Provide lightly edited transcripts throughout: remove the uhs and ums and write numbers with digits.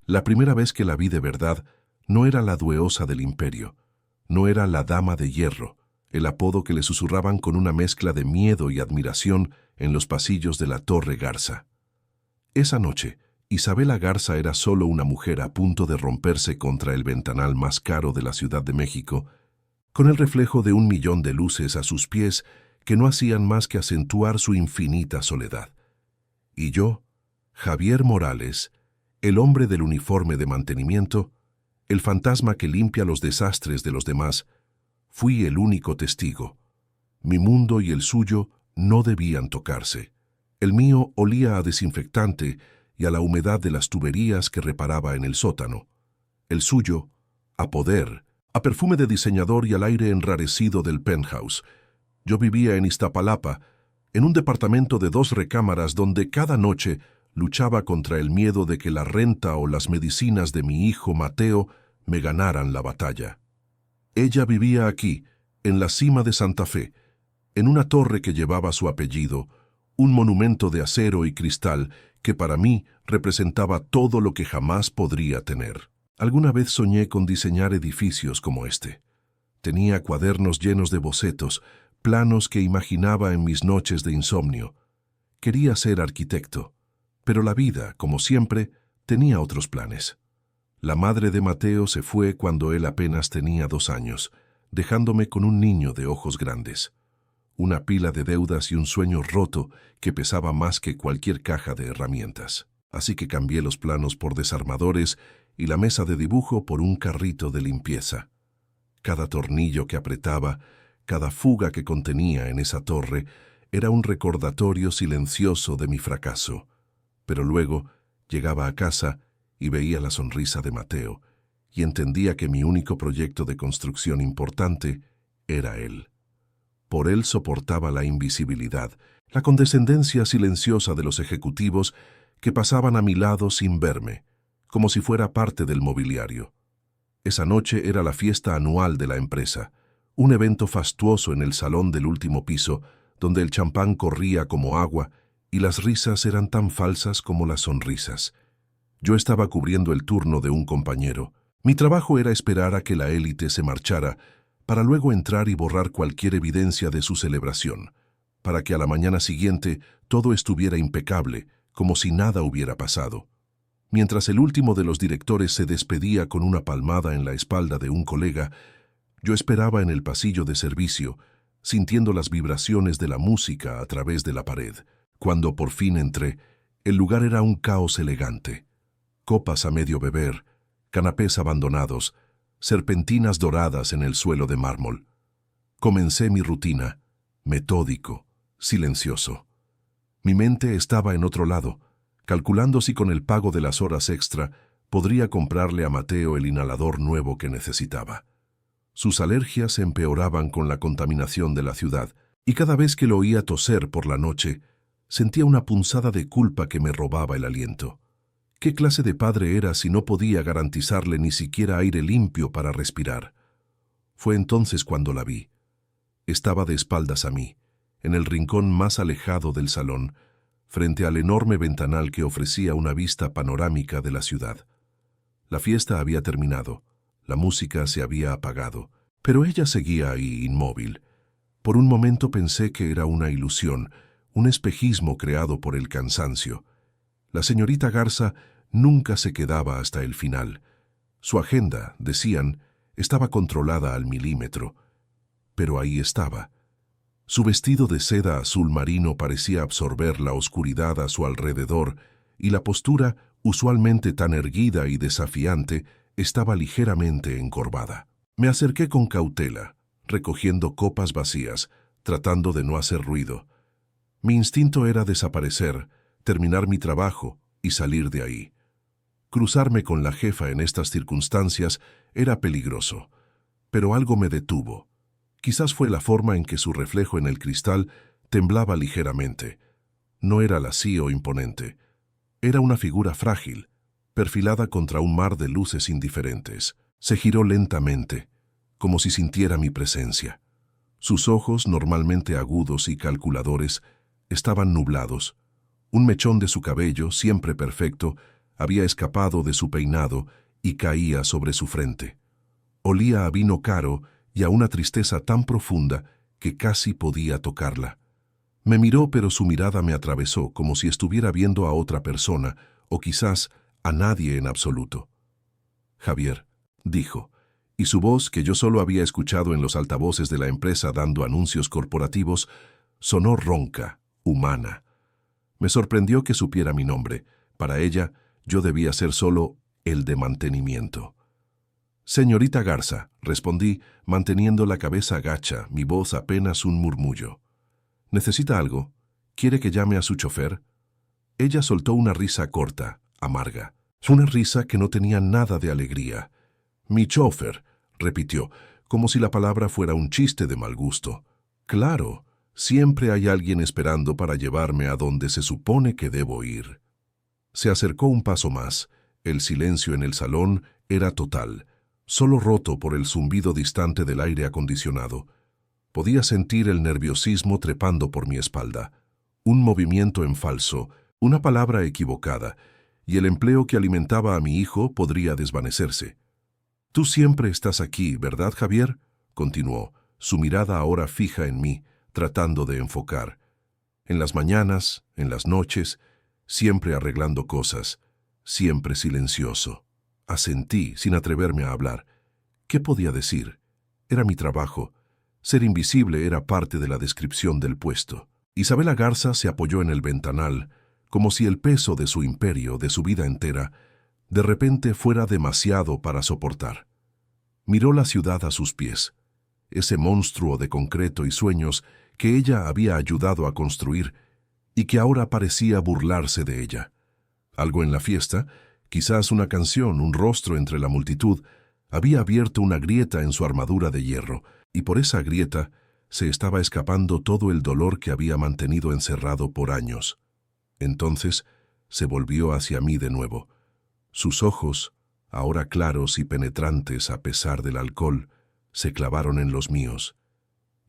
La primera vez que la vi de verdad, no era la dueosa del imperio, no era la dama de hierro, el apodo que le susurraban con una mezcla de miedo y admiración en los pasillos de la Torre Garza. Esa noche, Isabela Garza era solo una mujer a punto de romperse contra el ventanal más caro de la Ciudad de México, con el reflejo de 1.000.000 de luces a sus pies que no hacían más que acentuar su infinita soledad. Y yo, Javier Morales, el hombre del uniforme de mantenimiento, el fantasma que limpia los desastres de los demás, fui el único testigo. Mi mundo y el suyo no debían tocarse. El mío olía a desinfectante y a la humedad de las tuberías que reparaba en el sótano. El suyo, a poder, a perfume de diseñador y al aire enrarecido del penthouse. Yo vivía en Iztapalapa, en un departamento de 2 recámaras donde cada noche luchaba contra el miedo de que la renta o las medicinas de mi hijo Mateo me ganaran la batalla. Ella vivía aquí, en la cima de Santa Fe, en una torre que llevaba su apellido, un monumento de acero y cristal que para mí representaba todo lo que jamás podría tener. Alguna vez soñé con diseñar edificios como este. Tenía cuadernos llenos de bocetos, planos que imaginaba en mis noches de insomnio. Quería ser arquitecto, pero la vida, como siempre, tenía otros planes. La madre de Mateo se fue cuando él apenas tenía 2 años, dejándome con un niño de ojos grandes. Una pila de deudas y un sueño roto que pesaba más que cualquier caja de herramientas. Así que cambié los planos por desarmadores y la mesa de dibujo por un carrito de limpieza. Cada tornillo que apretaba, cada fuga que contenía en esa torre, era un recordatorio silencioso de mi fracaso. Pero luego llegaba a casa y veía la sonrisa de Mateo, y entendía que mi único proyecto de construcción importante era él. Por él soportaba la invisibilidad, la condescendencia silenciosa de los ejecutivos que pasaban a mi lado sin verme, como si fuera parte del mobiliario. Esa noche era la fiesta anual de la empresa, un evento fastuoso en el salón del último piso, donde el champán corría como agua y las risas eran tan falsas como las sonrisas. Yo estaba cubriendo el turno de un compañero. Mi trabajo era esperar a que la élite se marchara, para luego entrar y borrar cualquier evidencia de su celebración, para que a la mañana siguiente todo estuviera impecable, como si nada hubiera pasado. Mientras el último de los directores se despedía con una palmada en la espalda de un colega, yo esperaba en el pasillo de servicio, sintiendo las vibraciones de la música a través de la pared. Cuando por fin entré, el lugar era un caos elegante. Copas a medio beber, canapés abandonados, serpentinas doradas en el suelo de mármol. Comencé mi rutina, metódico, silencioso. Mi mente estaba en otro lado, calculando si con el pago de las horas extra podría comprarle a Mateo el inhalador nuevo que necesitaba. Sus alergias se empeoraban con la contaminación de la ciudad, y cada vez que lo oía toser por la noche, sentía una punzada de culpa que me robaba el aliento. ¿Qué clase de padre era si no podía garantizarle ni siquiera aire limpio para respirar? Fue entonces cuando la vi. Estaba de espaldas a mí, en el rincón más alejado del salón, frente al enorme ventanal que ofrecía una vista panorámica de la ciudad. La fiesta había terminado, la música se había apagado, pero ella seguía ahí inmóvil. Por un momento pensé que era una ilusión, un espejismo creado por el cansancio. La señorita Garza nunca se quedaba hasta el final. Su agenda, decían, estaba controlada al milímetro. Pero ahí estaba. Su vestido de seda azul marino parecía absorber la oscuridad a su alrededor, y la postura, usualmente tan erguida y desafiante, estaba ligeramente encorvada. Me acerqué con cautela, recogiendo copas vacías, tratando de no hacer ruido. Mi instinto era desaparecer, terminar mi trabajo y salir de ahí. Cruzarme con la jefa en estas circunstancias era peligroso, pero algo me detuvo. Quizás fue la forma en que su reflejo en el cristal temblaba ligeramente. No era lascivo o imponente. Era una figura frágil, perfilada contra un mar de luces indiferentes. Se giró lentamente, como si sintiera mi presencia. Sus ojos, normalmente agudos y calculadores, estaban nublados. Un mechón de su cabello, siempre perfecto, Había escapado de su peinado y caía sobre su frente. Olía a vino caro y a una tristeza tan profunda que casi podía tocarla. Me miró, pero su mirada me atravesó como si estuviera viendo a otra persona, o quizás a nadie en absoluto. Javier, dijo, y su voz, que yo solo había escuchado en los altavoces de la empresa dando anuncios corporativos, sonó ronca, humana. Me sorprendió que supiera mi nombre. Para ella, yo debía ser solo el de mantenimiento. Señorita Garza, respondí, manteniendo la cabeza gacha, mi voz apenas un murmullo. ¿Necesita algo? ¿Quiere que llame a su chofer? Ella soltó una risa corta, amarga. Una risa que no tenía nada de alegría. Mi chofer, repitió, como si la palabra fuera un chiste de mal gusto. Claro, siempre hay alguien esperando para llevarme a donde se supone que debo ir. Se acercó un paso más. El silencio en el salón era total, solo roto por el zumbido distante del aire acondicionado. Podía sentir el nerviosismo trepando por mi espalda. Un movimiento en falso, una palabra equivocada, y el empleo que alimentaba a mi hijo podría desvanecerse. «Tú siempre estás aquí, ¿verdad, Javier?», continuó, su mirada ahora fija en mí, tratando de enfocar. En las mañanas, en las noches, siempre arreglando cosas, siempre silencioso. Asentí, sin atreverme a hablar. ¿Qué podía decir? Era mi trabajo. Ser invisible era parte de la descripción del puesto. Isabela Garza se apoyó en el ventanal, como si el peso de su imperio, de su vida entera, de repente fuera demasiado para soportar. Miró la ciudad a sus pies, ese monstruo de concreto y sueños que ella había ayudado a construir y que ahora parecía burlarse de ella. Algo en la fiesta, quizás una canción, un rostro entre la multitud, había abierto una grieta en su armadura de hierro, y por esa grieta se estaba escapando todo el dolor que había mantenido encerrado por años. Entonces se volvió hacia mí de nuevo. Sus ojos, ahora claros y penetrantes a pesar del alcohol, se clavaron en los míos.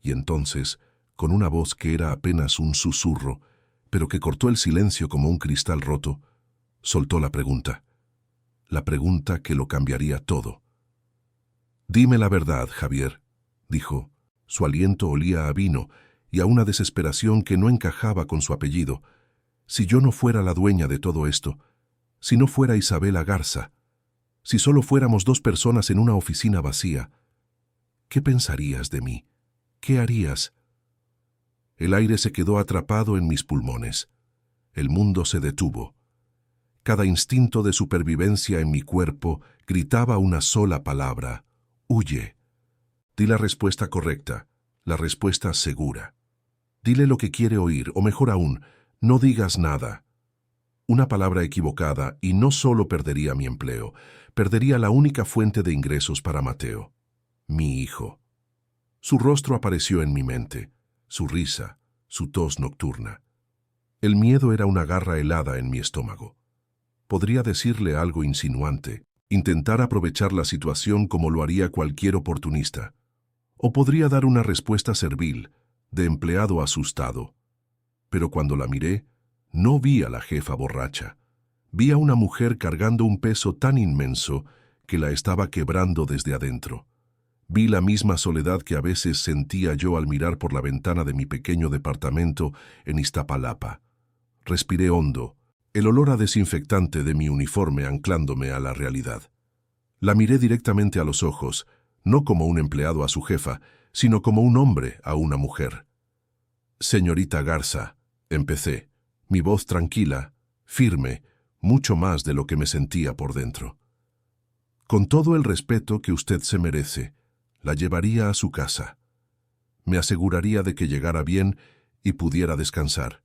Y entonces, con una voz que era apenas un susurro, pero que cortó el silencio como un cristal roto, soltó la pregunta que lo cambiaría todo. «Dime la verdad, Javier», dijo. Su aliento olía a vino y a una desesperación que no encajaba con su apellido. «Si yo no fuera la dueña de todo esto, si no fuera Isabela Garza, si solo fuéramos dos personas en una oficina vacía, ¿qué pensarías de mí? ¿Qué harías?» El aire se quedó atrapado en mis pulmones. El mundo se detuvo. Cada instinto de supervivencia en mi cuerpo gritaba una sola palabra: «Huye». Di la respuesta correcta, la respuesta segura. Dile lo que quiere oír, o mejor aún, no digas nada. Una palabra equivocada y no solo perdería mi empleo, perdería la única fuente de ingresos para Mateo, mi hijo. Su rostro apareció en mi mente, su risa, su tos nocturna. El miedo era una garra helada en mi estómago. Podría decirle algo insinuante, intentar aprovechar la situación como lo haría cualquier oportunista. O podría dar una respuesta servil, de empleado asustado. Pero cuando la miré, no vi a la jefa borracha. Vi a una mujer cargando un peso tan inmenso que la estaba quebrando desde adentro. Vi la misma soledad que a veces sentía yo al mirar por la ventana de mi pequeño departamento en Iztapalapa. Respiré hondo, el olor a desinfectante de mi uniforme anclándome a la realidad. La miré directamente a los ojos, no como un empleado a su jefa, sino como un hombre a una mujer. «Señorita Garza», empecé, mi voz tranquila, firme, mucho más de lo que me sentía por dentro. «Con todo el respeto que usted se merece, la llevaría a su casa. Me aseguraría de que llegara bien y pudiera descansar».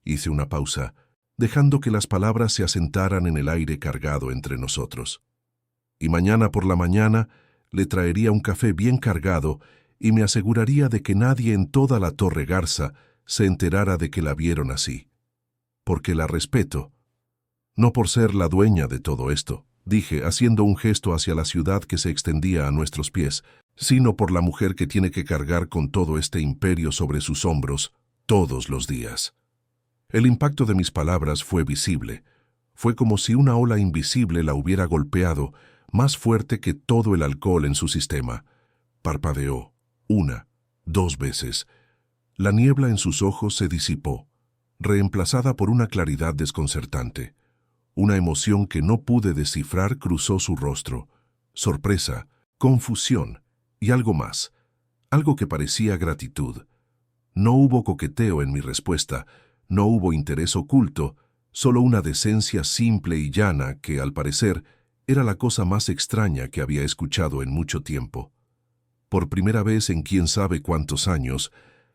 Hice una pausa, dejando que las palabras se asentaran en el aire cargado entre nosotros. «Y mañana por la mañana le traería un café bien cargado y me aseguraría de que nadie en toda la Torre Garza se enterara de que la vieron así. Porque la respeto. No por ser la dueña de todo esto», dije, haciendo un gesto hacia la ciudad que se extendía a nuestros pies, «sino por la mujer que tiene que cargar con todo este imperio sobre sus hombros todos los días». El impacto de mis palabras fue visible. Fue como si una ola invisible la hubiera golpeado, más fuerte que todo el alcohol en su sistema. Parpadeó, 1, 2 veces. La niebla en sus ojos se disipó, reemplazada por una claridad desconcertante. Una emoción que no pude descifrar cruzó su rostro. Sorpresa, confusión y algo más. Algo que parecía gratitud. No hubo coqueteo en mi respuesta, no hubo interés oculto, solo una decencia simple y llana que, al parecer, era la cosa más extraña que había escuchado en mucho tiempo. Por primera vez en quién sabe cuántos años,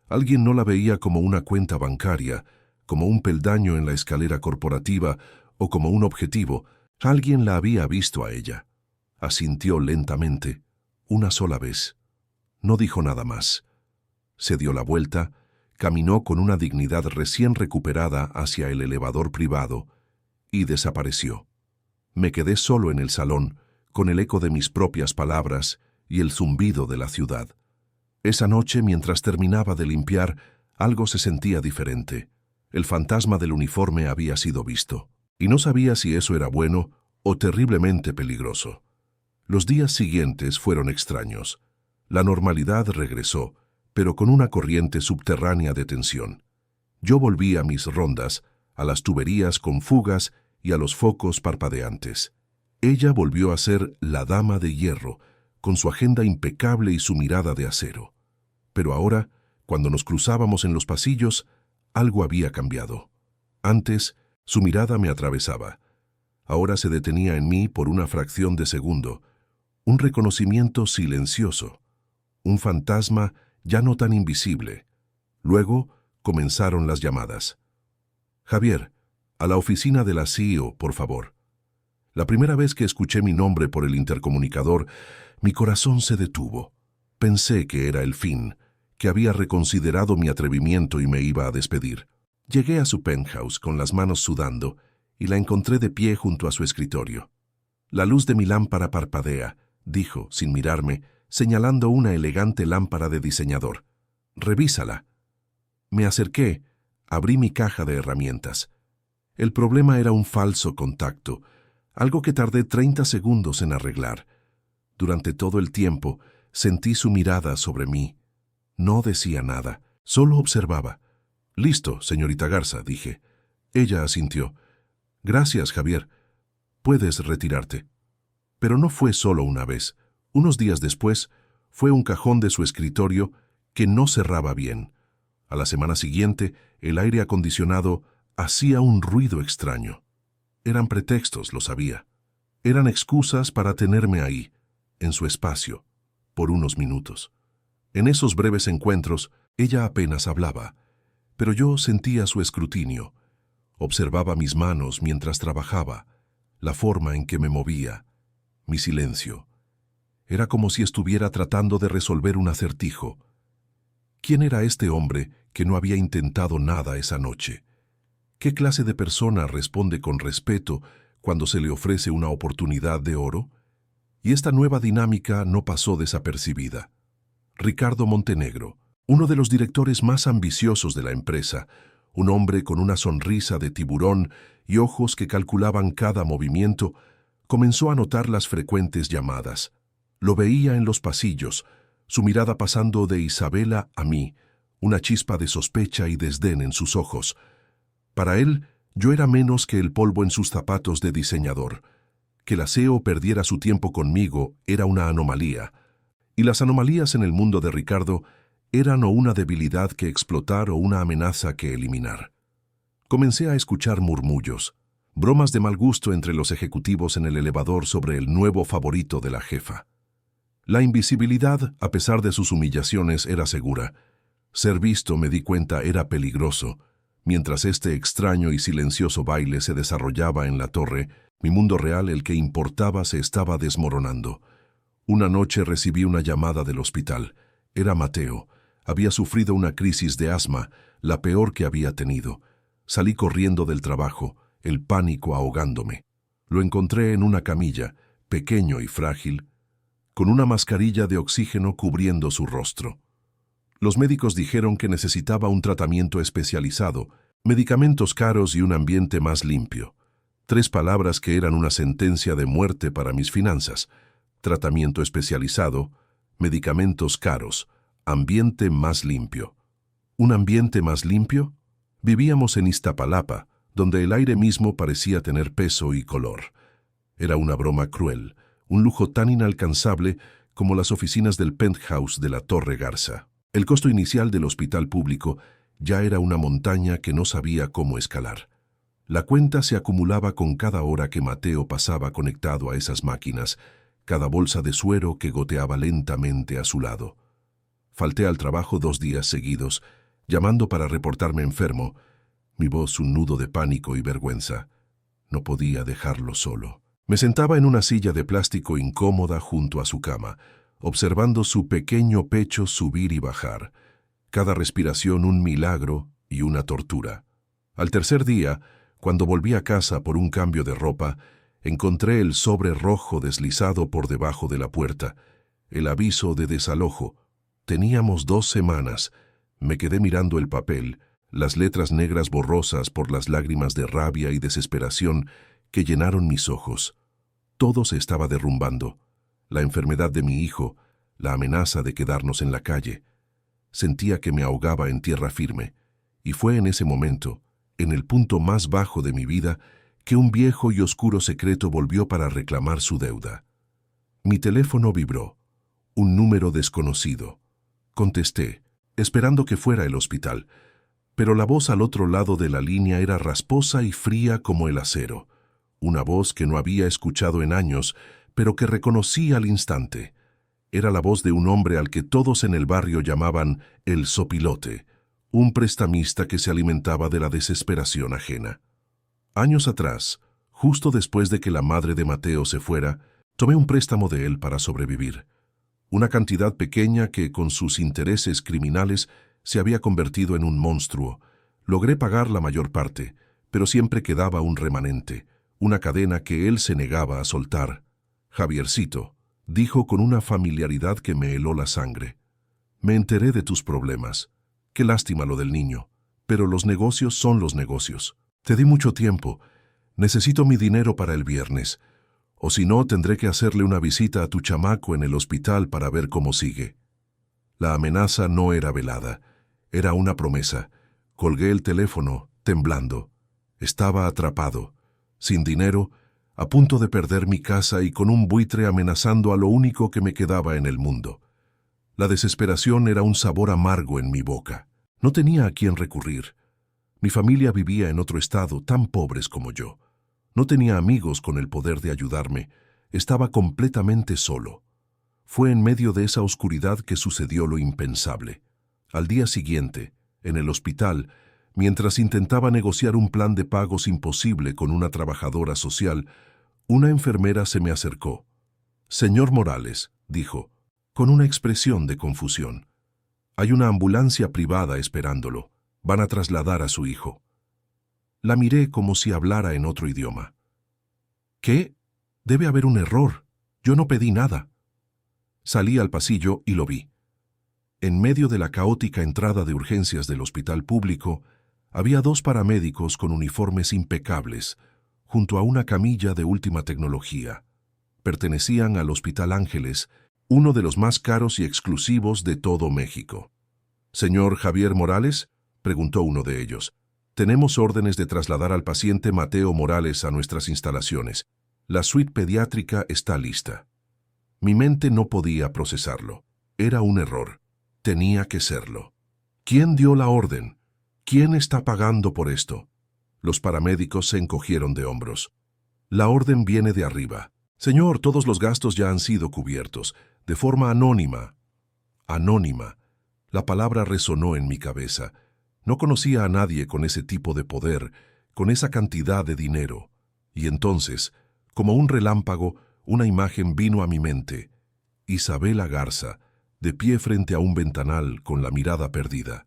alguien no la veía como una cuenta bancaria, como un peldaño en la escalera corporativa o como un objetivo. Alguien la había visto a ella. Asintió lentamente, una sola vez. No dijo nada más. Se dio la vuelta, caminó con una dignidad recién recuperada hacia el elevador privado y desapareció. Me quedé solo en el salón, con el eco de mis propias palabras y el zumbido de la ciudad. Esa noche, mientras terminaba de limpiar, algo se sentía diferente. El fantasma del uniforme había sido visto, y no sabía si eso era bueno o terriblemente peligroso. Los días siguientes fueron extraños. La normalidad regresó, pero con una corriente subterránea de tensión. Yo volví a mis rondas, a las tuberías con fugas y a los focos parpadeantes. Ella volvió a ser la dama de hierro, con su agenda impecable y su mirada de acero. Pero ahora, cuando nos cruzábamos en los pasillos, algo había cambiado. Antes, su mirada me atravesaba. Ahora se detenía en mí por una fracción de segundo. Un reconocimiento silencioso. Un fantasma ya no tan invisible. Luego comenzaron las llamadas. Javier, a la oficina de la CEO, por favor. La primera vez que escuché mi nombre por el intercomunicador, mi corazón se detuvo. Pensé que era el fin, que había reconsiderado mi atrevimiento y me iba a despedir. Llegué a su penthouse con las manos sudando y la encontré de pie junto a su escritorio. La luz de mi lámpara parpadea, dijo, sin mirarme, señalando una elegante lámpara de diseñador. Revísala. Me acerqué, abrí mi caja de herramientas. El problema era un falso contacto, algo que tardé 30 segundos en arreglar. Durante todo el tiempo, sentí su mirada sobre mí. No decía nada, solo observaba. Listo, señorita Garza, dije. Ella asintió. Gracias, Javier. Puedes retirarte. Pero no fue solo una vez. Unos días después, fue un cajón de su escritorio que no cerraba bien. A la semana siguiente, el aire acondicionado hacía un ruido extraño. Eran pretextos, lo sabía. Eran excusas para tenerme ahí, en su espacio, por unos minutos. En esos breves encuentros, ella apenas hablaba, pero yo sentía su escrutinio. Observaba mis manos mientras trabajaba, la forma en que me movía, mi silencio. Era como si estuviera tratando de resolver un acertijo. ¿Quién era este hombre que no había intentado nada esa noche? ¿Qué clase de persona responde con respeto cuando se le ofrece una oportunidad de oro? Y esta nueva dinámica no pasó desapercibida. Ricardo Montenegro, uno de los directores más ambiciosos de la empresa, un hombre con una sonrisa de tiburón y ojos que calculaban cada movimiento, comenzó a notar las frecuentes llamadas. Lo veía en los pasillos, su mirada pasando de Isabela a mí, una chispa de sospecha y desdén en sus ojos. Para él, yo era menos que el polvo en sus zapatos de diseñador. Que la CEO perdiera su tiempo conmigo era una anomalía. Y las anomalías en el mundo de Ricardo eran o una debilidad que explotar o una amenaza que eliminar. Comencé a escuchar murmullos, bromas de mal gusto entre los ejecutivos en el elevador sobre el nuevo favorito de la jefa. La invisibilidad, a pesar de sus humillaciones, era segura. Ser visto, me di cuenta, era peligroso. Mientras este extraño y silencioso baile se desarrollaba en la torre, mi mundo real, el que importaba, se estaba desmoronando. Una noche recibí una llamada del hospital. Era Mateo. Había sufrido una crisis de asma, la peor que había tenido. Salí corriendo del trabajo, el pánico ahogándome. Lo encontré en una camilla, pequeño y frágil, con una mascarilla de oxígeno cubriendo su rostro. Los médicos dijeron que necesitaba un tratamiento especializado, medicamentos caros y un ambiente más limpio. 3 palabras que eran una sentencia de muerte para mis finanzas: tratamiento especializado, medicamentos caros, ambiente más limpio. ¿Un ambiente más limpio? Vivíamos en Iztapalapa, donde el aire mismo parecía tener peso y color. Era una broma cruel, un lujo tan inalcanzable como las oficinas del penthouse de la Torre Garza. El costo inicial del hospital público ya era una montaña que no sabía cómo escalar. La cuenta se acumulaba con cada hora que Mateo pasaba conectado a esas máquinas, cada bolsa de suero que goteaba lentamente a su lado. Falté al trabajo 2 días seguidos, llamando para reportarme enfermo, mi voz un nudo de pánico y vergüenza. No podía dejarlo solo. Me sentaba en una silla de plástico incómoda junto a su cama, observando su pequeño pecho subir y bajar, cada respiración un milagro y una tortura. Al tercer día, cuando volví a casa por un cambio de ropa, encontré el sobre rojo deslizado por debajo de la puerta, el aviso de desalojo. Teníamos 2 semanas. Me quedé mirando el papel, las letras negras borrosas por las lágrimas de rabia y desesperación que llenaron mis ojos. Todo se estaba derrumbando. La enfermedad de mi hijo, la amenaza de quedarnos en la calle. Sentía que me ahogaba en tierra firme, y fue en ese momento, en el punto más bajo de mi vida, que un viejo y oscuro secreto volvió para reclamar su deuda. Mi teléfono vibró. Un número desconocido. Contesté, esperando que fuera el hospital, pero la voz al otro lado de la línea era rasposa y fría como el acero. Una voz que no había escuchado en años, pero que reconocí al instante. Era la voz de un hombre al que todos en el barrio llamaban el sopilote, un prestamista que se alimentaba de la desesperación ajena. Años atrás, justo después de que la madre de Mateo se fuera, tomé un préstamo de él para sobrevivir. Una cantidad pequeña que, con sus intereses criminales, se había convertido en un monstruo. Logré pagar la mayor parte, pero siempre quedaba un remanente, una cadena que él se negaba a soltar. Javiercito, dijo con una familiaridad que me heló la sangre. Me enteré de tus problemas. Qué lástima lo del niño, pero los negocios son los negocios. Te di mucho tiempo. Necesito mi dinero para el viernes. O si no, tendré que hacerle una visita a tu chamaco en el hospital para ver cómo sigue. La amenaza no era velada, era una promesa. Colgué el teléfono, temblando. Estaba atrapado, sin dinero, a punto de perder mi casa y con un buitre amenazando a lo único que me quedaba en el mundo. La desesperación era un sabor amargo en mi boca. No tenía a quién recurrir. Mi familia vivía en otro estado, tan pobres como yo. No tenía amigos con el poder de ayudarme. Estaba completamente solo. Fue en medio de esa oscuridad que sucedió lo impensable. Al día siguiente, en el hospital, mientras intentaba negociar un plan de pagos imposible con una trabajadora social, una enfermera se me acercó. «Señor Morales», dijo, con una expresión de confusión. «Hay una ambulancia privada esperándolo. Van a trasladar a su hijo». La miré como si hablara en otro idioma. «¿Qué? Debe haber un error. Yo no pedí nada». Salí al pasillo y lo vi. En medio de la caótica entrada de urgencias del hospital público, había 2 paramédicos con uniformes impecables, junto a una camilla de última tecnología. Pertenecían al Hospital Ángeles, uno de los más caros y exclusivos de todo México. «¿Señor Javier Morales?», preguntó uno de ellos. «Tenemos órdenes de trasladar al paciente Mateo Morales a nuestras instalaciones. La suite pediátrica está lista». Mi mente no podía procesarlo. Era un error. Tenía que serlo. ¿Quién dio la orden? ¿Quién está pagando por esto? Los paramédicos se encogieron de hombros. «La orden viene de arriba. Señor, todos los gastos ya han sido cubiertos, de forma anónima». Anónima. La palabra resonó en mi cabeza. No conocía a nadie con ese tipo de poder, con esa cantidad de dinero. Y entonces, como un relámpago, una imagen vino a mi mente. Isabela Garza, de pie frente a un ventanal con la mirada perdida.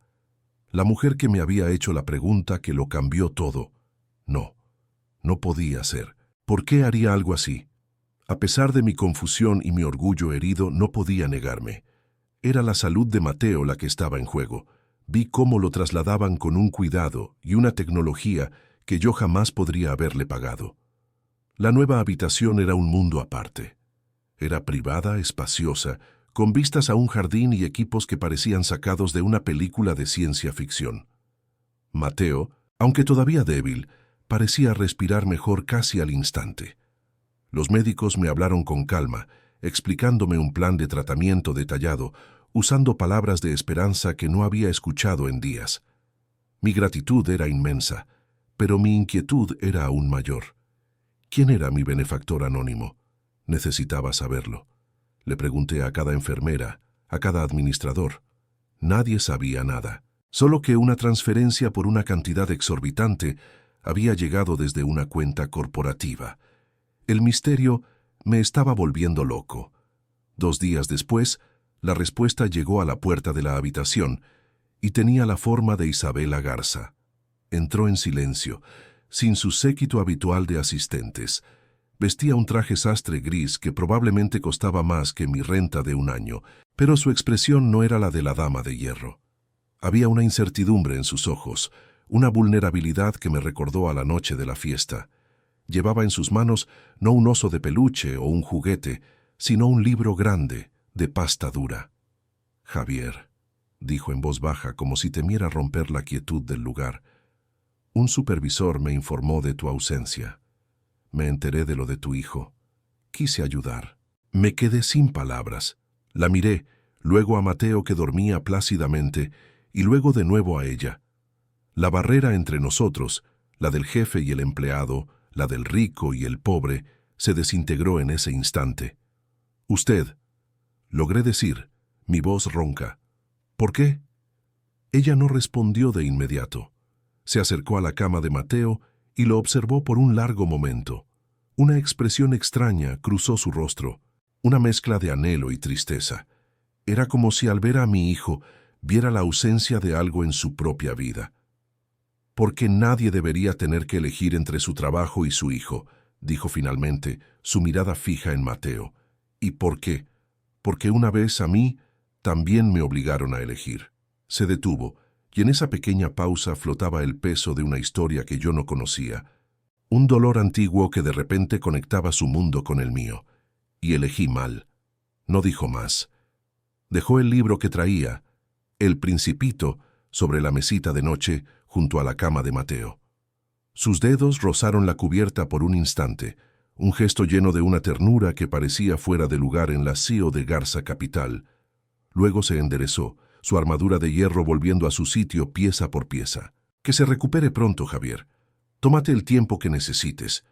La mujer que me había hecho la pregunta que lo cambió todo. No, no podía ser. ¿Por qué haría algo así? A pesar de mi confusión y mi orgullo herido, no podía negarme. Era la salud de Mateo la que estaba en juego. Vi cómo lo trasladaban con un cuidado y una tecnología que yo jamás podría haberle pagado. La nueva habitación era un mundo aparte. Era privada, espaciosa, con vistas a un jardín y equipos que parecían sacados de una película de ciencia ficción. Mateo, aunque todavía débil, parecía respirar mejor casi al instante. Los médicos me hablaron con calma, explicándome un plan de tratamiento detallado, usando palabras de esperanza que no había escuchado en días. Mi gratitud era inmensa, pero mi inquietud era aún mayor. ¿Quién era mi benefactor anónimo? Necesitaba saberlo. Le pregunté a cada enfermera, a cada administrador. Nadie sabía nada, solo que una transferencia por una cantidad exorbitante había llegado desde una cuenta corporativa. El misterio me estaba volviendo loco. 2 días después, la respuesta llegó a la puerta de la habitación y tenía la forma de Isabela Garza. Entró en silencio, sin su séquito habitual de asistentes. Vestía un traje sastre gris que probablemente costaba más que mi renta de un año, pero su expresión no era la de la dama de hierro. Había una incertidumbre en sus ojos, una vulnerabilidad que me recordó a la noche de la fiesta. Llevaba en sus manos no un oso de peluche o un juguete, sino un libro grande, de pasta dura. «Javier», dijo en voz baja, como si temiera romper la quietud del lugar, «un supervisor me informó de tu ausencia. Me enteré de lo de tu hijo. Quise ayudar». Me quedé sin palabras. La miré, luego a Mateo, que dormía plácidamente, y luego de nuevo a ella. La barrera entre nosotros, la del jefe y el empleado, la del rico y el pobre, se desintegró en ese instante. «Usted», logré decir, mi voz ronca. «¿Por qué?». Ella no respondió de inmediato. Se acercó a la cama de Mateo y lo observó por un largo momento. Una expresión extraña cruzó su rostro, una mezcla de anhelo y tristeza. Era como si al ver a mi hijo viera la ausencia de algo en su propia vida. «Porque nadie debería tener que elegir entre su trabajo y su hijo», dijo finalmente, su mirada fija en Mateo. «¿Y por qué? Porque una vez a mí también me obligaron a elegir». Se detuvo, y en esa pequeña pausa flotaba el peso de una historia que yo no conocía, un dolor antiguo que de repente conectaba su mundo con el mío. Y elegí mal. No dijo más. Dejó el libro que traía, El Principito, sobre la mesita de noche, junto a la cama de Mateo. Sus dedos rozaron la cubierta por un instante, un gesto lleno de una ternura que parecía fuera de lugar en la CEO de Garza Capital. Luego se enderezó, su armadura de hierro volviendo a su sitio pieza por pieza. «Que se recupere pronto, Javier. Tómate el tiempo que necesites.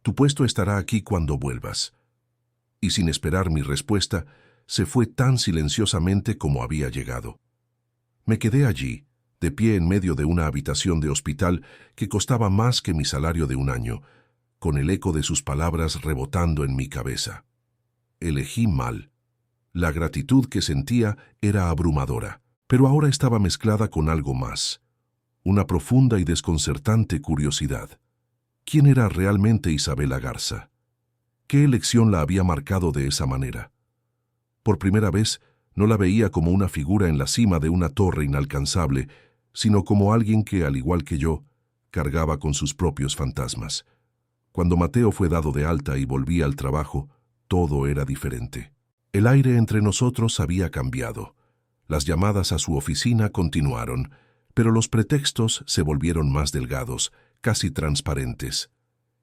Tu puesto estará aquí cuando vuelvas». Y sin esperar mi respuesta, se fue tan silenciosamente como había llegado. Me quedé allí, de pie en medio de una habitación de hospital que costaba más que mi salario de un año, con el eco de sus palabras rebotando en mi cabeza. Elegí mal. La gratitud que sentía era abrumadora, pero ahora estaba mezclada con algo más, una profunda y desconcertante curiosidad. ¿Quién era realmente Isabela Garza? ¿Qué elección la había marcado de esa manera? Por primera vez, no la veía como una figura en la cima de una torre inalcanzable, sino como alguien que, al igual que yo, cargaba con sus propios fantasmas. Cuando Mateo fue dado de alta y volvía al trabajo, todo era diferente. El aire entre nosotros había cambiado. Las llamadas a su oficina continuaron, pero los pretextos se volvieron más delgados, casi transparentes.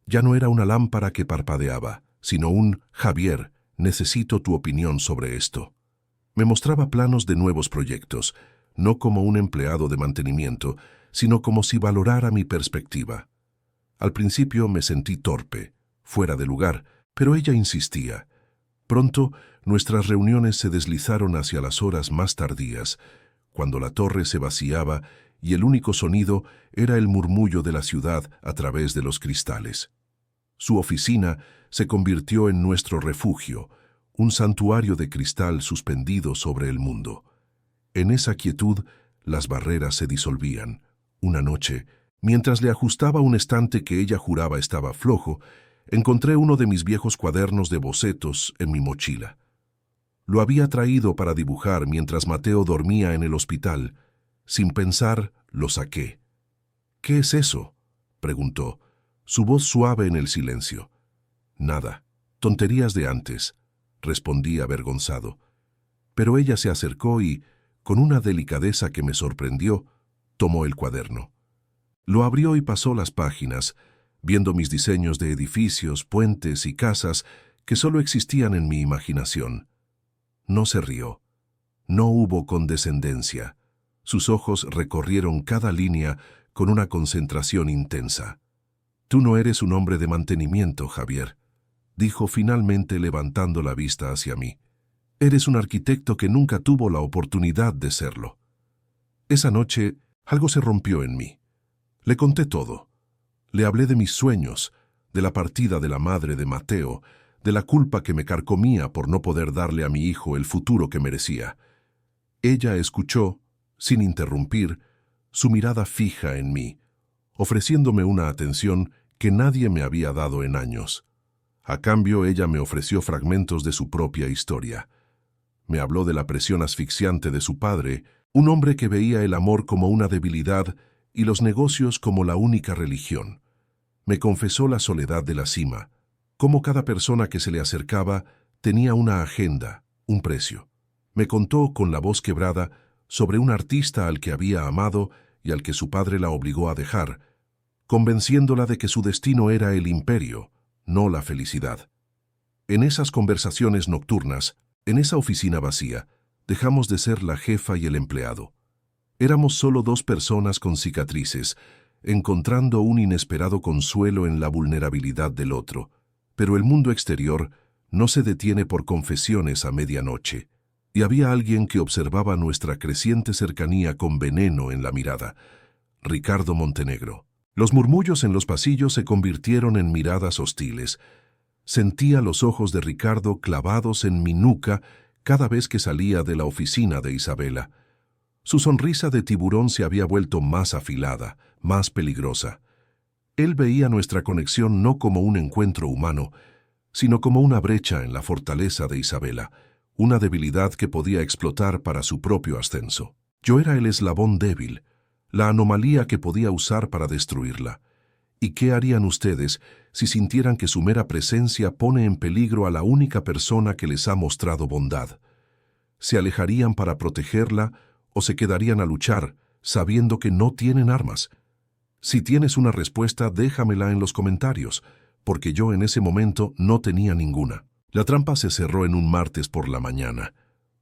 Ya no era una lámpara que parpadeaba, sino un «Javier, necesito tu opinión sobre esto». Me mostraba planos de nuevos proyectos, no como un empleado de mantenimiento, sino como si valorara mi perspectiva. Al principio me sentí torpe, fuera de lugar, pero ella insistía. Pronto, nuestras reuniones se deslizaron hacia las horas más tardías, cuando la torre se vaciaba y el único sonido era el murmullo de la ciudad a través de los cristales. Su oficina se convirtió en nuestro refugio, un santuario de cristal suspendido sobre el mundo. En esa quietud, las barreras se disolvían. Una noche, mientras le ajustaba un estante que ella juraba estaba flojo, encontré uno de mis viejos cuadernos de bocetos en mi mochila. Lo había traído para dibujar mientras Mateo dormía en el hospital. Sin pensar, lo saqué. «¿Qué es eso?», preguntó, su voz suave en el silencio. Nada. Tonterías de antes, respondí avergonzado. Pero ella se acercó y, con una delicadeza que me sorprendió, tomó el cuaderno. Lo abrió y pasó las páginas, viendo mis diseños de edificios, puentes y casas que solo existían en mi imaginación. No se rió. No hubo condescendencia. Sus ojos recorrieron cada línea con una concentración intensa. «Tú no eres un hombre de mantenimiento, Javier», dijo finalmente levantando la vista hacia mí. «Eres un arquitecto que nunca tuvo la oportunidad de serlo». Esa noche algo se rompió en mí. Le conté todo. Le hablé de mis sueños, de la partida de la madre de Mateo, de la culpa que me carcomía por no poder darle a mi hijo el futuro que merecía. Ella escuchó, sin interrumpir, su mirada fija en mí, ofreciéndome una atención que nadie me había dado en años. A cambio, ella me ofreció fragmentos de su propia historia. Me habló de la presión asfixiante de su padre, un hombre que veía el amor como una debilidad y los negocios como la única religión. Me confesó la soledad de la cima, cómo cada persona que se le acercaba tenía una agenda, un precio. Me contó con la voz quebrada sobre un artista al que había amado y al que su padre la obligó a dejar, convenciéndola de que su destino era el imperio, no la felicidad. En esas conversaciones nocturnas, en esa oficina vacía, dejamos de ser la jefa y el empleado. Éramos solo dos personas con cicatrices, encontrando un inesperado consuelo en la vulnerabilidad del otro. Pero el mundo exterior no se detiene por confesiones a medianoche, y había alguien que observaba nuestra creciente cercanía con veneno en la mirada: Ricardo Montenegro. Los murmullos en los pasillos se convirtieron en miradas hostiles. Sentía los ojos de Ricardo clavados en mi nuca cada vez que salía de la oficina de Isabela. Su sonrisa de tiburón se había vuelto más afilada, más peligrosa. Él veía nuestra conexión no como un encuentro humano, sino como una brecha en la fortaleza de Isabela, una debilidad que podía explotar para su propio ascenso. Yo era el eslabón débil, la anomalía que podía usar para destruirla. ¿Y qué harían ustedes si sintieran que su mera presencia pone en peligro a la única persona que les ha mostrado bondad? ¿Se alejarían para protegerla o se quedarían a luchar, sabiendo que no tienen armas? Si tienes una respuesta, déjamela en los comentarios, porque yo en ese momento no tenía ninguna. La trampa se cerró en un martes por la mañana.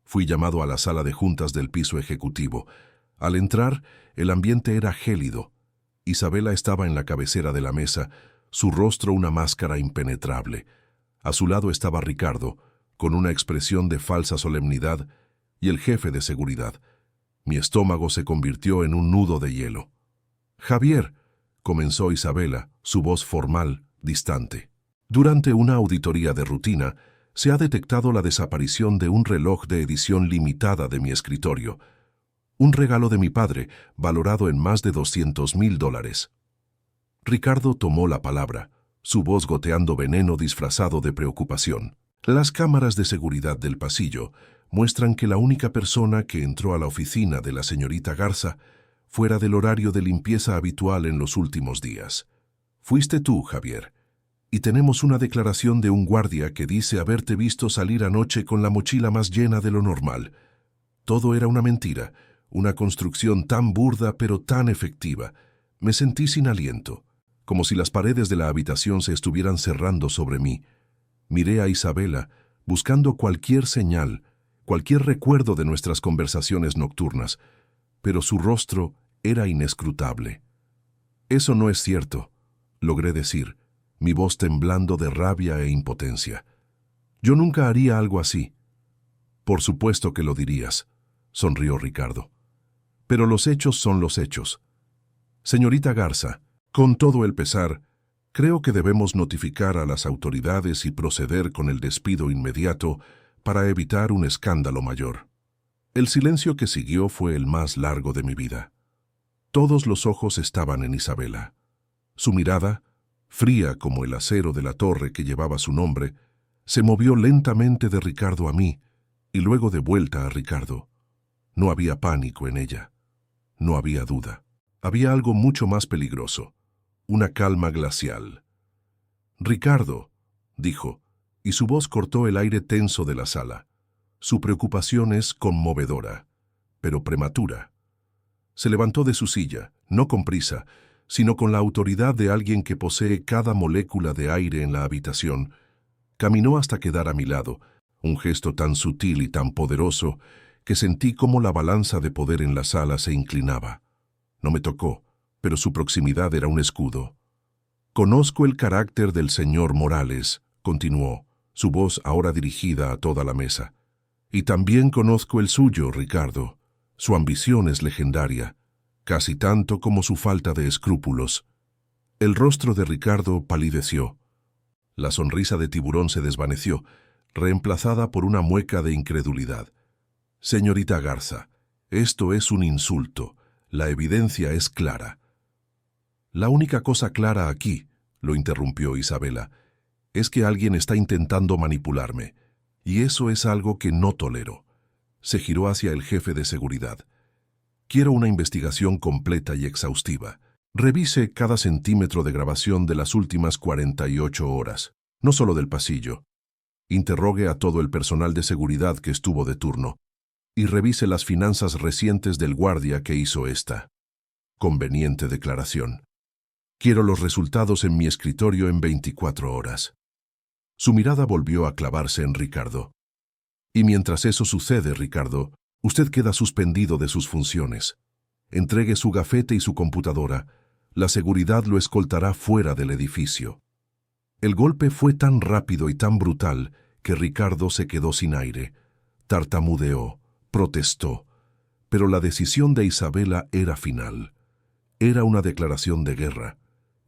Fui llamado a la sala de juntas del piso ejecutivo. Al entrar, el ambiente era gélido. Isabela estaba en la cabecera de la mesa, su rostro una máscara impenetrable. A su lado estaba Ricardo, con una expresión de falsa solemnidad, y el jefe de seguridad. Mi estómago se convirtió en un nudo de hielo. «Javier», comenzó Isabela, su voz formal, distante. «Durante una auditoría de rutina, se ha detectado la desaparición de un reloj de edición limitada de mi escritorio. Un regalo de mi padre, valorado en más de $200,000. Ricardo tomó la palabra, su voz goteando veneno disfrazado de preocupación. Las cámaras de seguridad del pasillo muestran que la única persona que entró a la oficina de la señorita Garza fuera del horario de limpieza habitual en los últimos días. Fuiste tú, Javier, y tenemos una declaración de un guardia que dice haberte visto salir anoche con la mochila más llena de lo normal. Todo era una mentira, una construcción tan burda pero tan efectiva. Me sentí sin aliento, como si las paredes de la habitación se estuvieran cerrando sobre mí. Miré a Isabela, buscando cualquier señal, cualquier recuerdo de nuestras conversaciones nocturnas, pero su rostro era inescrutable. «Eso no es cierto», logré decir, mi voz temblando de rabia e impotencia. «Yo nunca haría algo así». «Por supuesto que lo dirías», sonrió Ricardo. «Pero los hechos son los hechos. Señorita Garza, con todo el pesar, creo que debemos notificar a las autoridades y proceder con el despido inmediato para evitar un escándalo mayor». El silencio que siguió fue el más largo de mi vida. Todos los ojos estaban en Isabela. Su mirada, fría como el acero de la torre que llevaba su nombre, se movió lentamente de Ricardo a mí y luego de vuelta a Ricardo. No había pánico en ella. No había duda. Había algo mucho más peligroso, una calma glacial. «Ricardo», dijo, y su voz cortó el aire tenso de la sala. Su preocupación es conmovedora, pero prematura. Se levantó de su silla, no con prisa, sino con la autoridad de alguien que posee cada molécula de aire en la habitación. Caminó hasta quedar a mi lado, un gesto tan sutil y tan poderoso que sentí cómo la balanza de poder en la sala se inclinaba. No me tocó, pero su proximidad era un escudo. «Conozco el carácter del señor Morales», continuó, su voz ahora dirigida a toda la mesa. «Y también conozco el suyo, Ricardo. Su ambición es legendaria, casi tanto como su falta de escrúpulos». El rostro de Ricardo palideció. La sonrisa de tiburón se desvaneció, reemplazada por una mueca de incredulidad. «Señorita Garza, esto es un insulto. La evidencia es clara». «La única cosa clara aquí», lo interrumpió Isabela, «es que alguien está intentando manipularme, y eso es algo que no tolero». Se giró hacia el jefe de seguridad. «Quiero una investigación completa y exhaustiva. Revise cada centímetro de grabación de las últimas 48 horas, no solo del pasillo. Interrogue a todo el personal de seguridad que estuvo de turno, y revise las finanzas recientes del guardia que hizo esta conveniente declaración. Quiero los resultados en mi escritorio en 24 horas. Su mirada volvió a clavarse en Ricardo. «Y mientras eso sucede, Ricardo, usted queda suspendido de sus funciones. Entregue su gafete y su computadora. La seguridad lo escoltará fuera del edificio». El golpe fue tan rápido y tan brutal que Ricardo se quedó sin aire. Tartamudeó, protestó, pero la decisión de Isabela era final. Era una declaración de guerra,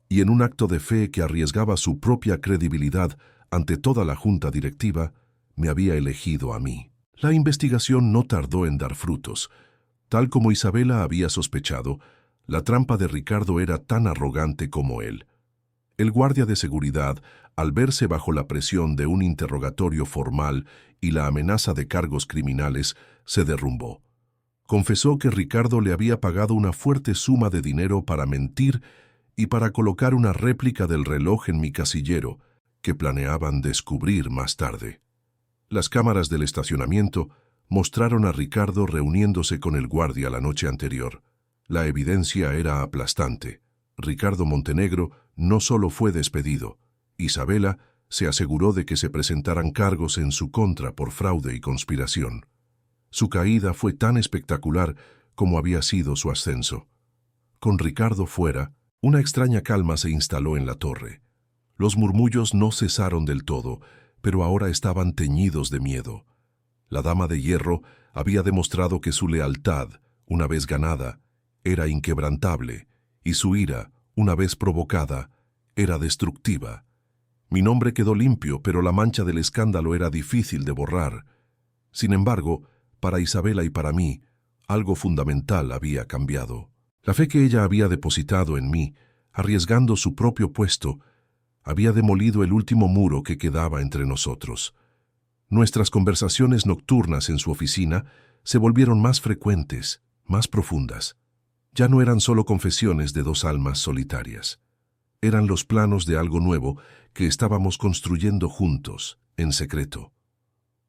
y en un acto de fe que arriesgaba su propia credibilidad ante toda la junta directiva, me había elegido a mí. La investigación no tardó en dar frutos. Tal como Isabela había sospechado, la trampa de Ricardo era tan arrogante como él. El guardia de seguridad, al verse bajo la presión de un interrogatorio formal y la amenaza de cargos criminales, se derrumbó. Confesó que Ricardo le había pagado una fuerte suma de dinero para mentir y para colocar una réplica del reloj en mi casillero, que planeaban descubrir más tarde. Las cámaras del estacionamiento mostraron a Ricardo reuniéndose con el guardia la noche anterior. La evidencia era aplastante. Ricardo Montenegro no solo fue despedido, Isabela se aseguró de que se presentaran cargos en su contra por fraude y conspiración. Su caída fue tan espectacular como había sido su ascenso. Con Ricardo fuera, una extraña calma se instaló en la torre. Los murmullos no cesaron del todo, pero ahora estaban teñidos de miedo. La Dama de Hierro había demostrado que su lealtad, una vez ganada, era inquebrantable, y su ira, una vez provocada, era destructiva. Mi nombre quedó limpio, pero la mancha del escándalo era difícil de borrar. Sin embargo, para Isabela y para mí, algo fundamental había cambiado. La fe que ella había depositado en mí, arriesgando su propio puesto, había demolido el último muro que quedaba entre nosotros. Nuestras conversaciones nocturnas en su oficina se volvieron más frecuentes, más profundas. Ya no eran solo confesiones de dos almas solitarias. Eran los planos de algo nuevo que estábamos construyendo juntos, en secreto.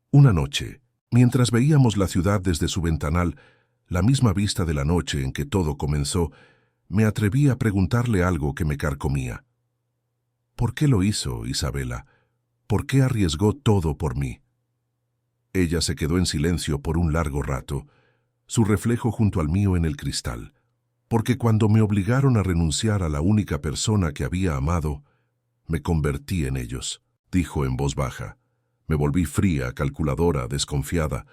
Una noche, mientras veíamos la ciudad desde su ventanal, la misma vista de la noche en que todo comenzó, me atreví a preguntarle algo que me carcomía. ¿Por qué lo hizo, Isabela? ¿Por qué arriesgó todo por mí? Ella se quedó en silencio por un largo rato, su reflejo junto al mío en el cristal. Porque cuando me obligaron a renunciar a la única persona que había amado, me convertí en ellos, dijo en voz baja. Me volví fría, calculadora, desconfiada.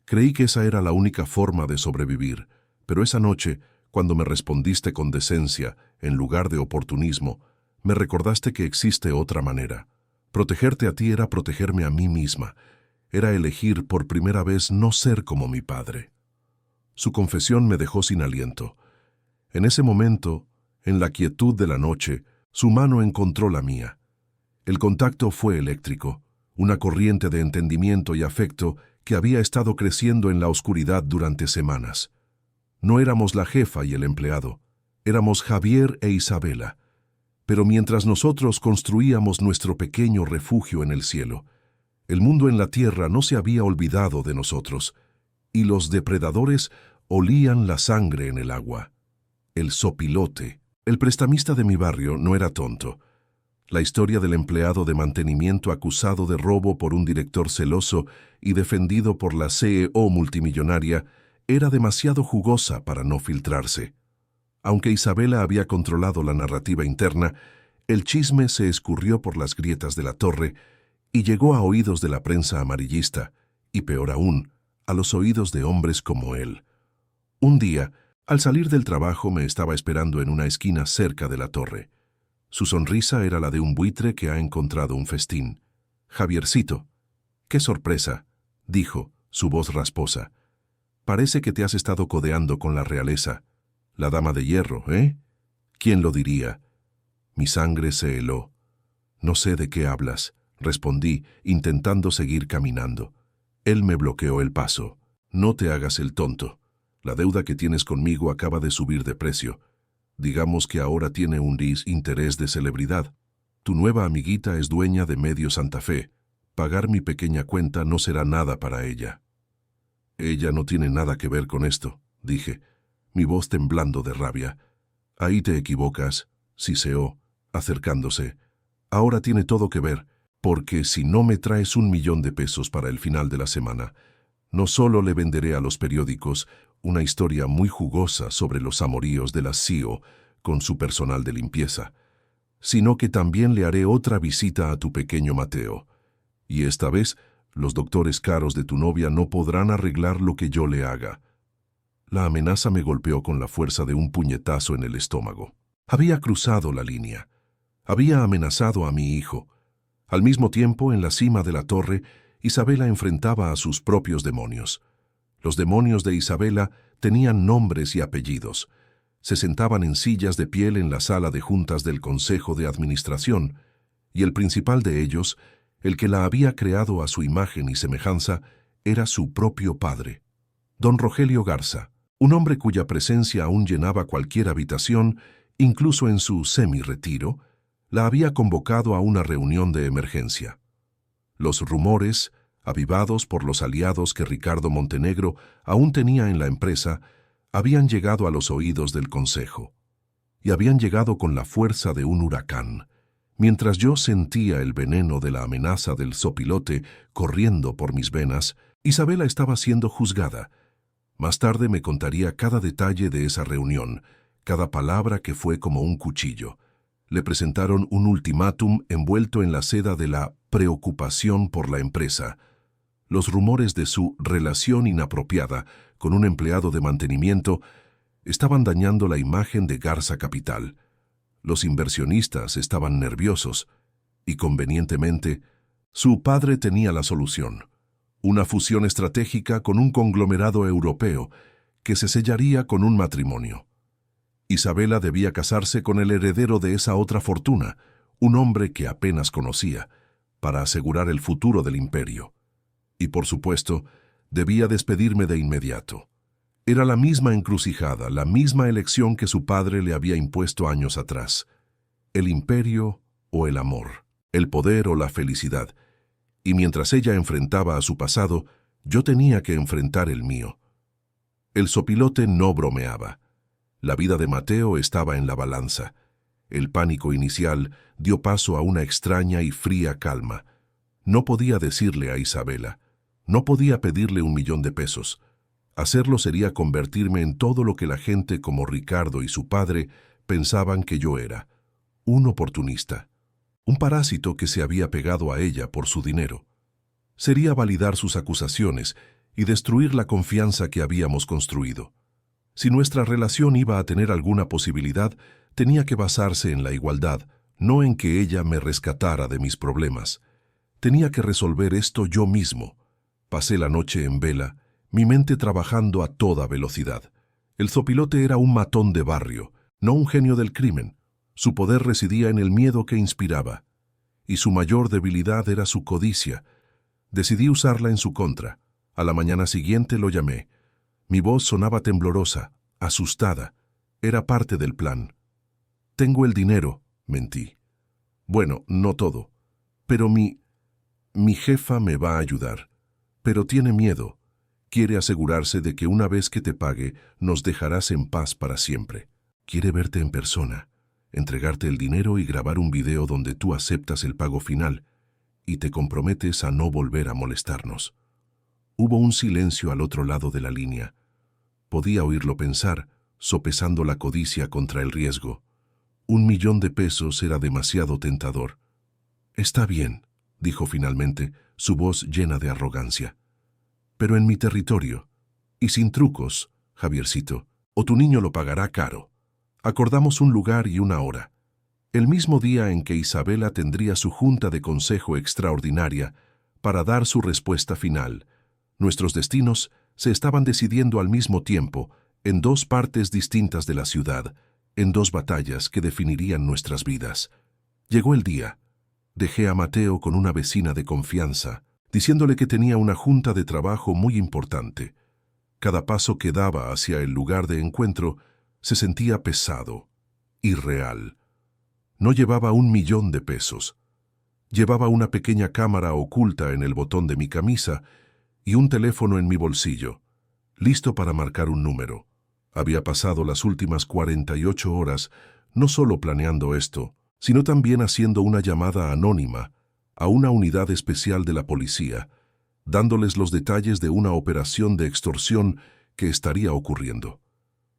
Creí que esa era la única forma de sobrevivir, pero esa noche, cuando me respondiste con decencia, en lugar de oportunismo, me recordaste que existe otra manera. Protegerte a ti era protegerme a mí misma. Era elegir por primera vez no ser como mi padre. Su confesión me dejó sin aliento. En ese momento, en la quietud de la noche, su mano encontró la mía. El contacto fue eléctrico, una corriente de entendimiento y afecto que había estado creciendo en la oscuridad durante semanas. No éramos la jefa y el empleado, éramos Javier e Isabela. Pero mientras nosotros construíamos nuestro pequeño refugio en el cielo, el mundo en la tierra no se había olvidado de nosotros, y los depredadores olían la sangre en el agua. El zopilote, el prestamista de mi barrio, no era tonto. La historia del empleado de mantenimiento acusado de robo por un director celoso y defendido por la CEO multimillonaria era demasiado jugosa para no filtrarse. Aunque Isabela había controlado la narrativa interna, el chisme se escurrió por las grietas de la torre y llegó a oídos de la prensa amarillista, y peor aún, a los oídos de hombres como él. Un día, al salir del trabajo, me estaba esperando en una esquina cerca de la torre. Su sonrisa era la de un buitre que ha encontrado un festín. «Javiercito». «¡Qué sorpresa!», dijo, su voz rasposa. «Parece que te has estado codeando con la realeza. La dama de hierro, ¿eh? ¿Quién lo diría?». Mi sangre se heló. «No sé de qué hablas», respondí, intentando seguir caminando. Él me bloqueó el paso. «No te hagas el tonto. La deuda que tienes conmigo acaba de subir de precio. Digamos que ahora tiene un interés de celebridad. Tu nueva amiguita es dueña de Medio Santa Fe. Pagar mi pequeña cuenta no será nada para ella». «Ella no tiene nada que ver con esto», dije, mi voz temblando de rabia. «Ahí te equivocas», siseó, acercándose. «Ahora tiene todo que ver, porque si no me traes 1.000.000 de pesos para el final de la semana, no solo le venderé a los periódicos una historia muy jugosa sobre los amoríos de la CEO con su personal de limpieza, sino que también le haré otra visita a tu pequeño Mateo. Y esta vez, los doctores caros de tu novia no podrán arreglar lo que yo le haga». La amenaza me golpeó con la fuerza de un puñetazo en el estómago. Había cruzado la línea. Había amenazado a mi hijo. Al mismo tiempo, en la cima de la torre, Isabela enfrentaba a sus propios demonios. Los demonios de Isabela tenían nombres y apellidos. Se sentaban en sillas de piel en la sala de juntas del Consejo de Administración, y el principal de ellos, el que la había creado a su imagen y semejanza, era su propio padre, don Rogelio Garza, un hombre cuya presencia aún llenaba cualquier habitación, incluso en su semi-retiro, la había convocado a una reunión de emergencia. Los rumores, avivados por los aliados que Ricardo Montenegro aún tenía en la empresa, habían llegado a los oídos del Consejo, y habían llegado con la fuerza de un huracán. Mientras yo sentía el veneno de la amenaza del zopilote corriendo por mis venas, Isabela estaba siendo juzgada. Más tarde me contaría cada detalle de esa reunión, cada palabra que fue como un cuchillo. Le presentaron un ultimátum envuelto en la seda de la preocupación por la empresa. Los rumores de su relación inapropiada con un empleado de mantenimiento estaban dañando la imagen de Garza Capital. Los inversionistas estaban nerviosos y, convenientemente, su padre tenía la solución. Una fusión estratégica con un conglomerado europeo que se sellaría con un matrimonio. Isabela debía casarse con el heredero de esa otra fortuna, un hombre que apenas conocía, para asegurar el futuro del imperio. Y, por supuesto, debía despedirme de inmediato. Era la misma encrucijada, la misma elección que su padre le había impuesto años atrás. El imperio o el amor, el poder o la felicidad. Y mientras ella enfrentaba a su pasado, yo tenía que enfrentar el mío. El zopilote no bromeaba. La vida de Mateo estaba en la balanza. El pánico inicial dio paso a una extraña y fría calma. No podía decirle a Isabela, no podía pedirle 1.000.000 de pesos. Hacerlo sería convertirme en todo lo que la gente como Ricardo y su padre pensaban que yo era, un oportunista. Un parásito que se había pegado a ella por su dinero. Sería validar sus acusaciones y destruir la confianza que habíamos construido. Si nuestra relación iba a tener alguna posibilidad, tenía que basarse en la igualdad, no en que ella me rescatara de mis problemas. Tenía que resolver esto yo mismo. Pasé la noche en vela, mi mente trabajando a toda velocidad. El zopilote era un matón de barrio, no un genio del crimen. Su poder residía en el miedo que inspiraba, y su mayor debilidad era su codicia. Decidí usarla en su contra. A la mañana siguiente lo llamé. Mi voz sonaba temblorosa, asustada. Era parte del plan. «Tengo el dinero», Mentí. Bueno, no todo. Pero mi jefa me va a ayudar. Pero tiene miedo. Quiere asegurarse de que una vez que te pague, nos dejarás en paz para siempre. Quiere verte en persona, entregarte el dinero y grabar un video donde tú aceptas el pago final y te comprometes a no volver a molestarnos. Hubo un silencio al otro lado de la línea. Podía oírlo pensar, sopesando la codicia contra el riesgo. $1.000.000 era demasiado tentador. Está bien, dijo finalmente, su voz llena de arrogancia. Pero en mi territorio, y sin trucos, Javiercito, o tu niño lo pagará caro. Acordamos un lugar y una hora. El mismo día en que Isabela tendría su junta de consejo extraordinaria para dar su respuesta final. Nuestros destinos se estaban decidiendo al mismo tiempo en dos partes distintas de la ciudad, en dos batallas que definirían nuestras vidas. Llegó el día. Dejé a Mateo con una vecina de confianza, diciéndole que tenía una junta de trabajo muy importante. Cada paso que daba hacia el lugar de encuentro se sentía pesado, irreal. No llevaba $1.000.000. Llevaba una pequeña cámara oculta en el botón de mi camisa y un teléfono en mi bolsillo, listo para marcar un número. Había pasado las últimas 48 horas no solo planeando esto, sino también haciendo una llamada anónima a una unidad especial de la policía, dándoles los detalles de una operación de extorsión que estaría ocurriendo.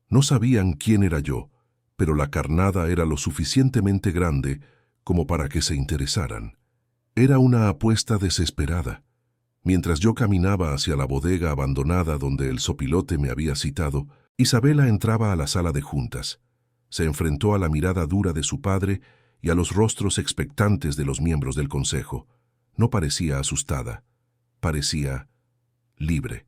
No sabían quién era yo, pero la carnada era lo suficientemente grande como para que se interesaran. Era una apuesta desesperada. Mientras yo caminaba hacia la bodega abandonada donde el sopilote me había citado, Isabela entraba a la sala de juntas. Se enfrentó a la mirada dura de su padre y a los rostros expectantes de los miembros del consejo. No parecía asustada. Parecía libre.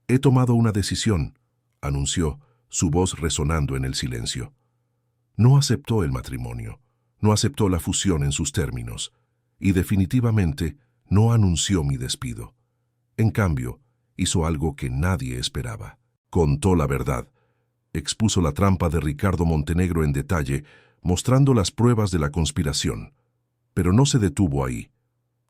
«He tomado una decisión», anunció, su voz resonando en el silencio. No aceptó el matrimonio, no aceptó la fusión en sus términos, y definitivamente no anunció mi despido. En cambio, hizo algo que nadie esperaba. Contó la verdad. Expuso la trampa de Ricardo Montenegro en detalle, mostrando las pruebas de la conspiración. Pero no se detuvo ahí.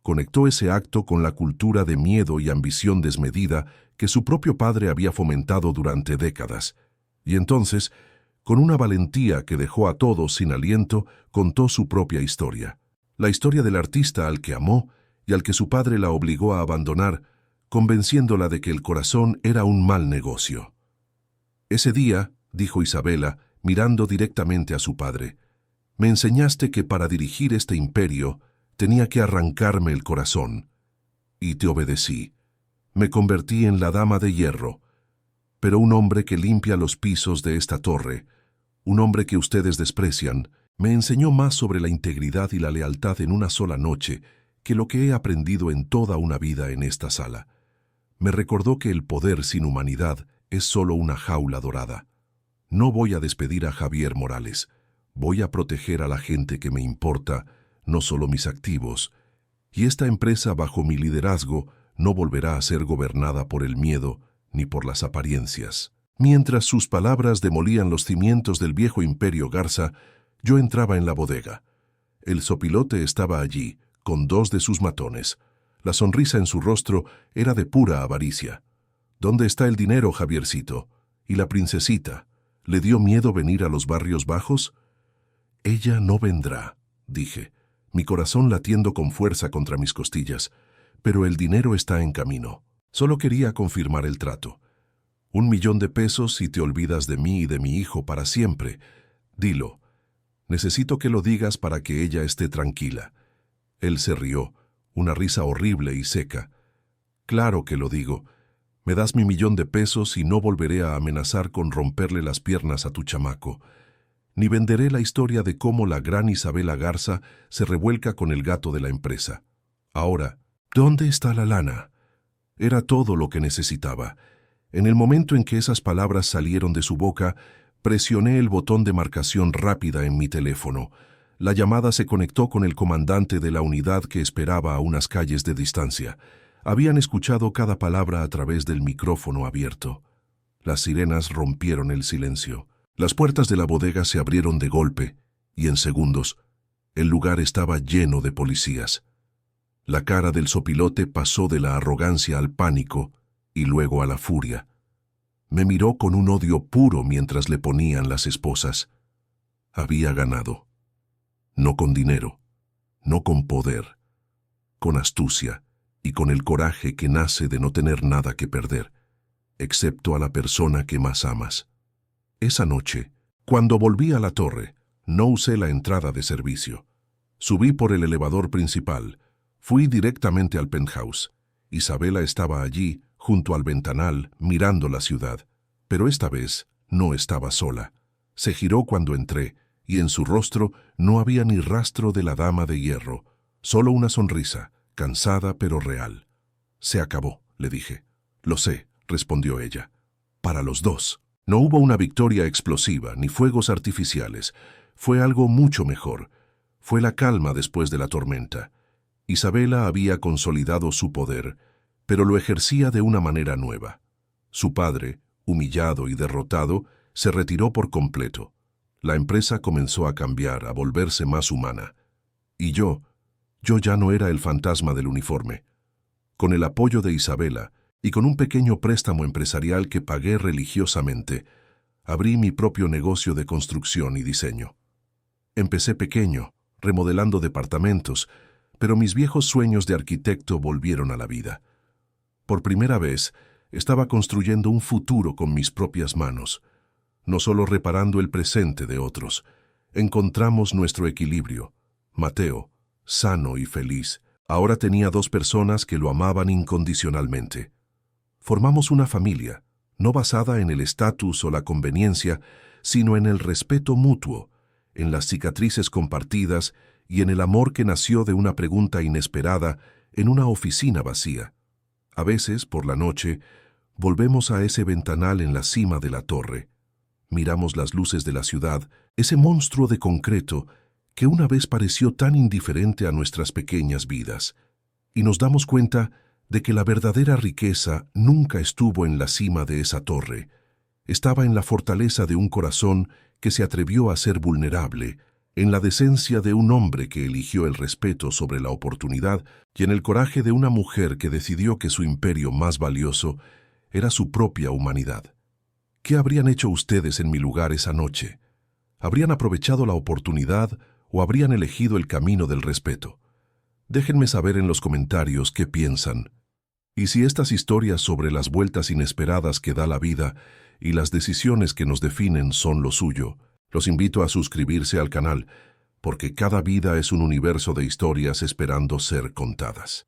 Conectó ese acto con la cultura de miedo y ambición desmedida que su propio padre había fomentado durante décadas. Y entonces, con una valentía que dejó a todos sin aliento, contó su propia historia. La historia del artista al que amó y al que su padre la obligó a abandonar, convenciéndola de que el corazón era un mal negocio. «Ese día», dijo Isabela, mirando directamente a su padre, «me enseñaste que para dirigir este imperio tenía que arrancarme el corazón. Y te obedecí. Me convertí en la dama de hierro. Pero un hombre que limpia los pisos de esta torre, un hombre que ustedes desprecian, me enseñó más sobre la integridad y la lealtad en una sola noche que lo que he aprendido en toda una vida en esta sala. Me recordó que el poder sin humanidad es solo una jaula dorada. No voy a despedir a Javier Morales. Voy a proteger a la gente que me importa, no solo mis activos. Y esta empresa bajo mi liderazgo no volverá a ser gobernada por el miedo ni por las apariencias». Mientras sus palabras demolían los cimientos del viejo imperio Garza, yo entraba en la bodega. El sopilote estaba allí, con dos de sus matones. La sonrisa en su rostro era de pura avaricia. «¿Dónde está el dinero, Javiercito? ¿Y la princesita? ¿Le dio miedo venir a los barrios bajos?» «Ella no vendrá», dije, mi corazón latiendo con fuerza contra mis costillas. «Pero el dinero está en camino. Solo quería confirmar el trato. $1.000.000 si te olvidas de mí y de mi hijo para siempre. Dilo. Necesito que lo digas para que ella esté tranquila». Él se rió, una risa horrible y seca. «Claro que lo digo. Me das mi $1.000.000 y no volveré a amenazar con romperle las piernas a tu chamaco. Ni venderé la historia de cómo la gran Isabela Garza se revuelca con el gato de la empresa. Ahora, ¿dónde está la lana?». Era todo lo que necesitaba. En el momento en que esas palabras salieron de su boca, presioné el botón de marcación rápida en mi teléfono. La llamada se conectó con el comandante de la unidad que esperaba a unas calles de distancia. Habían escuchado cada palabra a través del micrófono abierto. Las sirenas rompieron el silencio. Las puertas de la bodega se abrieron de golpe, y en segundos, el lugar estaba lleno de policías. La cara del sopilote pasó de la arrogancia al pánico y luego a la furia. Me miró con un odio puro mientras le ponían las esposas. Había ganado. No con dinero, no con poder, con astucia y con el coraje que nace de no tener nada que perder, excepto a la persona que más amas. Esa noche, cuando volví a la torre, no usé la entrada de servicio. Subí por el elevador principal, fui directamente al penthouse. Isabela estaba allí, junto al ventanal, mirando la ciudad, pero esta vez no estaba sola. Se giró cuando entré, y en su rostro no había ni rastro de la dama de hierro, solo una sonrisa, cansada pero real. «Se acabó», le dije. «Lo sé», respondió ella. «Para los dos». No hubo una victoria explosiva, ni fuegos artificiales. Fue algo mucho mejor. Fue la calma después de la tormenta. Isabela había consolidado su poder, pero lo ejercía de una manera nueva. Su padre, humillado y derrotado, se retiró por completo. La empresa comenzó a cambiar, a volverse más humana. Y yo ya no era el fantasma del uniforme. Con el apoyo de Isabela y con un pequeño préstamo empresarial que pagué religiosamente, abrí mi propio negocio de construcción y diseño. Empecé pequeño, remodelando departamentos, pero mis viejos sueños de arquitecto volvieron a la vida. Por primera vez, estaba construyendo un futuro con mis propias manos, no solo reparando el presente de otros. Encontramos nuestro equilibrio. Mateo, sano y feliz, ahora tenía 2 personas que lo amaban incondicionalmente. Formamos una familia, no basada en el estatus o la conveniencia, sino en el respeto mutuo, en las cicatrices compartidas y en el amor que nació de una pregunta inesperada en una oficina vacía. A veces, por la noche, volvemos a ese ventanal en la cima de la torre. Miramos las luces de la ciudad, ese monstruo de concreto que una vez pareció tan indiferente a nuestras pequeñas vidas, y nos damos cuenta de que la verdadera riqueza nunca estuvo en la cima de esa torre, estaba en la fortaleza de un corazón que se atrevió a ser vulnerable, en la decencia de un hombre que eligió el respeto sobre la oportunidad y en el coraje de una mujer que decidió que su imperio más valioso era su propia humanidad. ¿Qué habrían hecho ustedes en mi lugar esa noche? ¿Habrían aprovechado la oportunidad o habrían elegido el camino del respeto? Déjenme saber en los comentarios qué piensan. Y si estas historias sobre las vueltas inesperadas que da la vida y las decisiones que nos definen son lo suyo, los invito a suscribirse al canal, porque cada vida es un universo de historias esperando ser contadas.